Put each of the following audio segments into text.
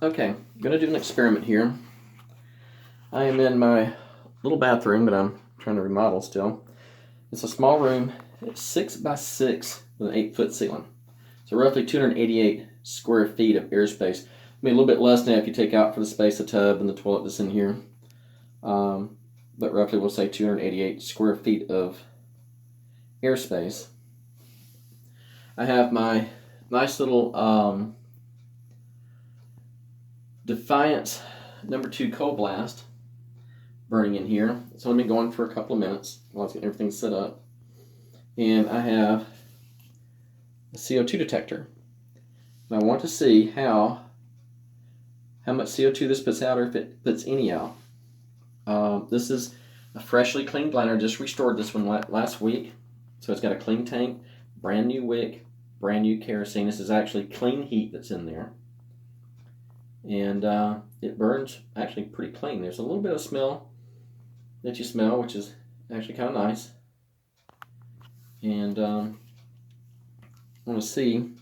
Okay, I'm going to do an experiment here. I am in my little bathroom that I'm trying to remodel still. It's a small room. It's 6 by 6 with an 8-foot ceiling. So roughly 288 square feet of airspace. I mean, a little bit less now if you take out for the space, the tub and the toilet that's in here. But roughly we'll say 288 square feet of airspace. I have my nice little Defiance #2 cold blast burning in here. It's only been going for a couple of minutes while I was getting everything set up. And I have a CO2 detector. And I want to see how much CO2 this puts out, or if it puts any out. This is a freshly cleaned lantern. Just restored this one last week. So it's got a clean tank, brand new wick, brand new kerosene. This is actually Klean Heat that's in there. And it burns actually pretty clean. There's a little bit of smell that you smell, which is actually kind of nice. And I want to see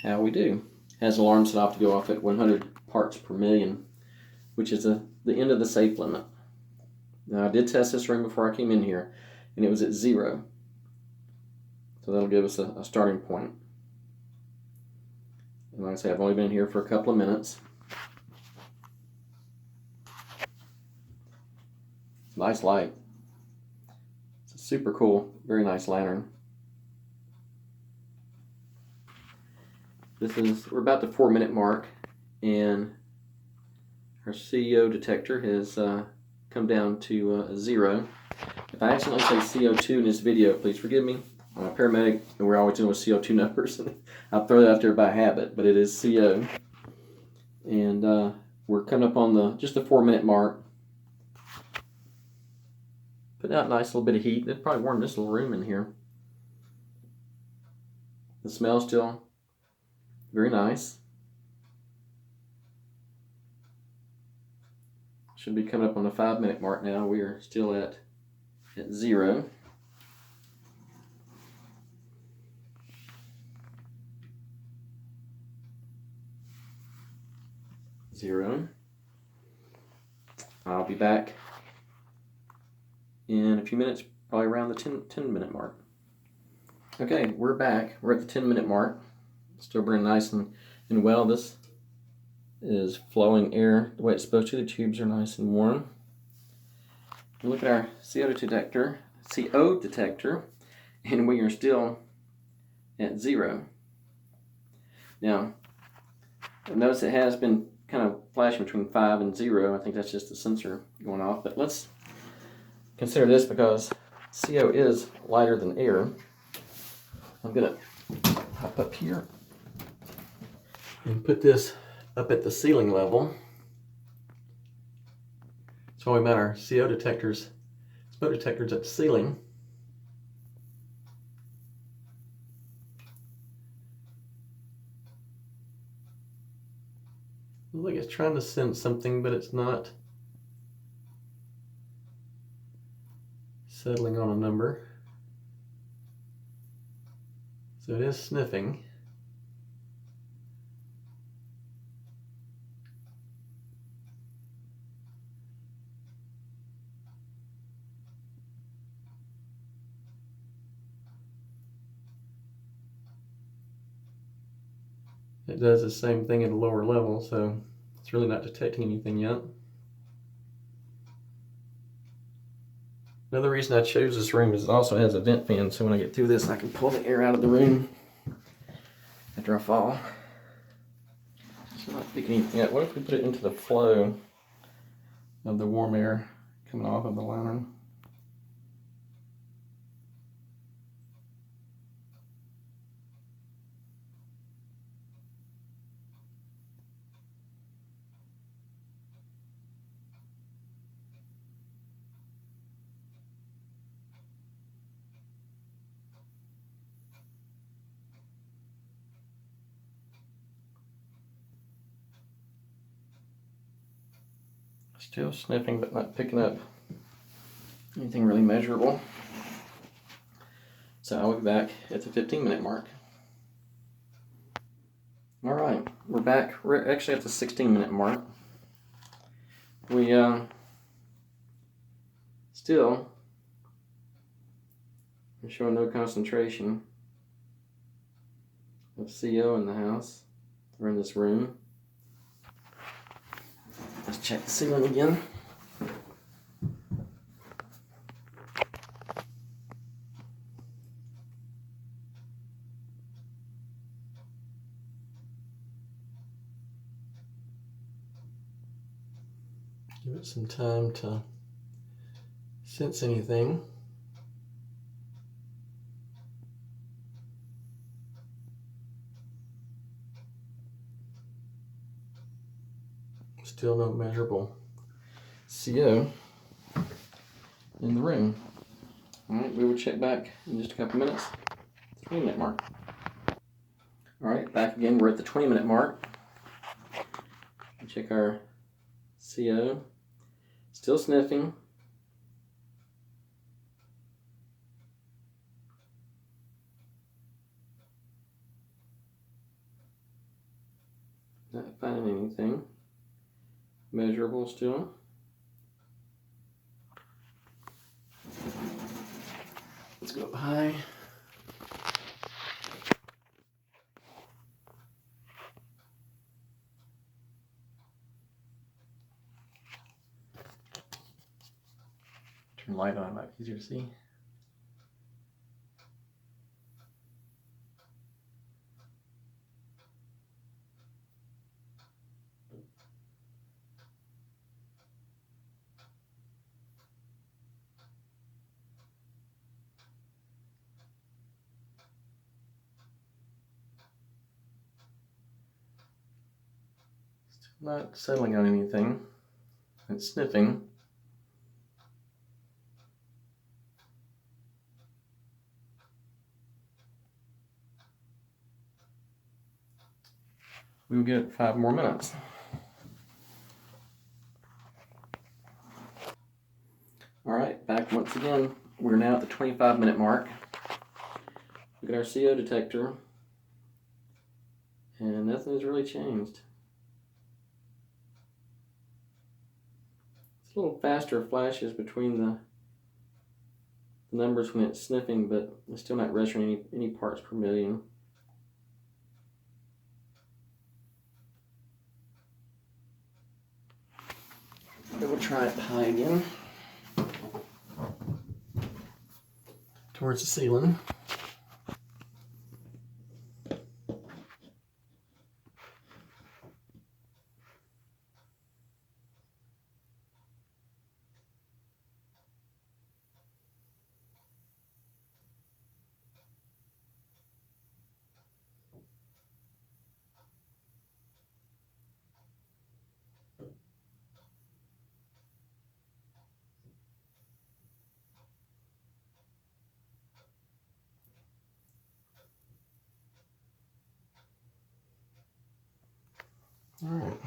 how we do. It has alarm set off to go off at 100 parts per million, which is the end of the safe limit. Now, I did test this room before I came in here, and it was at 0. So that'll give us a starting point. And like I say, I've only been here for a couple of minutes. Nice light. It's a super cool, very nice lantern. We're about the 4-minute mark, and our CO detector has come down to 0. If I accidentally say CO2 in this video, please forgive me. I'm a paramedic, and we're always dealing with CO2 numbers. I'll throw that out there by habit, but it is CO. And we're coming up on just the 4-minute mark. Putting out a nice little bit of heat. It'd probably warm this little room in here. The smell's still very nice. Should be coming up on the 5-minute mark now. We are still at 0. I'll be back in a few minutes, probably around the 10-minute mark. Okay, we're back. We're at the 10-minute mark. Still burning nice and well. This is flowing air the way it's supposed to. The tubes are nice and warm. Look at our CO detector, and we are still at 0. Now, notice it has been kind of flashing between 5 and 0. I think that's just the sensor going off. But let's consider this, because CO is lighter than air. I'm going to hop up here and put this up at the ceiling level. So we've got our CO detectors, smoke detectors at the ceiling. Looks like it's trying to sense something, but it's not settling on a number. So it is sniffing. It does the same thing at a lower level, so it's really not detecting anything yet. Another reason I chose this room is it also has a vent fan, so when I get through this, I can pull the air out of the room after I fall. It's not picking anything up. What if we put it into the flow of the warm air coming off of the lantern? Still sniffing, but not picking up anything really measurable. So I'll be back at the 15-minute mark. All right, we're back. We're actually at the 16-minute mark. We still are showing no concentration of CO in the house or in this room. Let's check the ceiling again. Give it some time to sense anything. Still no measurable CO in the room. All right, we will check back in just a couple minutes. 20-minute mark. All right, back again. We're at the 20-minute mark. Check our CO. Still sniffing. Not finding anything measurable still. Let's go up high. Turn the light on, it might be easier to see. Still not settling on anything. It's sniffing. We will get 5 more minutes. All right, back once again. We're now at the 25-minute mark. Look at our CO detector, and nothing has really changed. It's a little faster flashes between the numbers when it's sniffing, but it's still not registering any parts per million. Okay, we'll try it high again. Towards the ceiling. All right.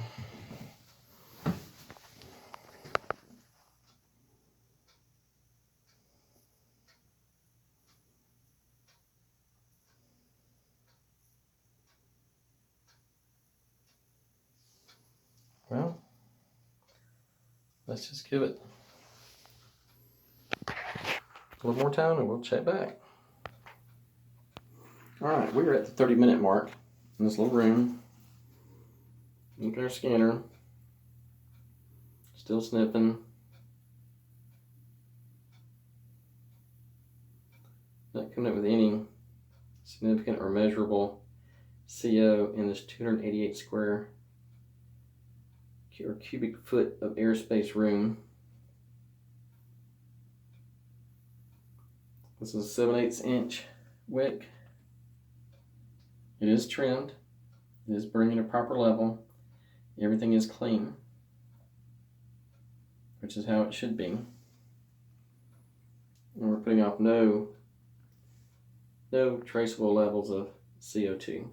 Well, let's just give it a little more time and we'll check back. All right, we're at the 30-minute mark in this little room. Look at our scanner. Still sniffing. Not coming up with any significant or measurable CO in this 288 square or cubic foot of airspace room. This is a 7/8 inch wick. It is trimmed. It is burning at a proper level. Everything is clean, which is how it should be. And we're putting off no traceable levels of CO2.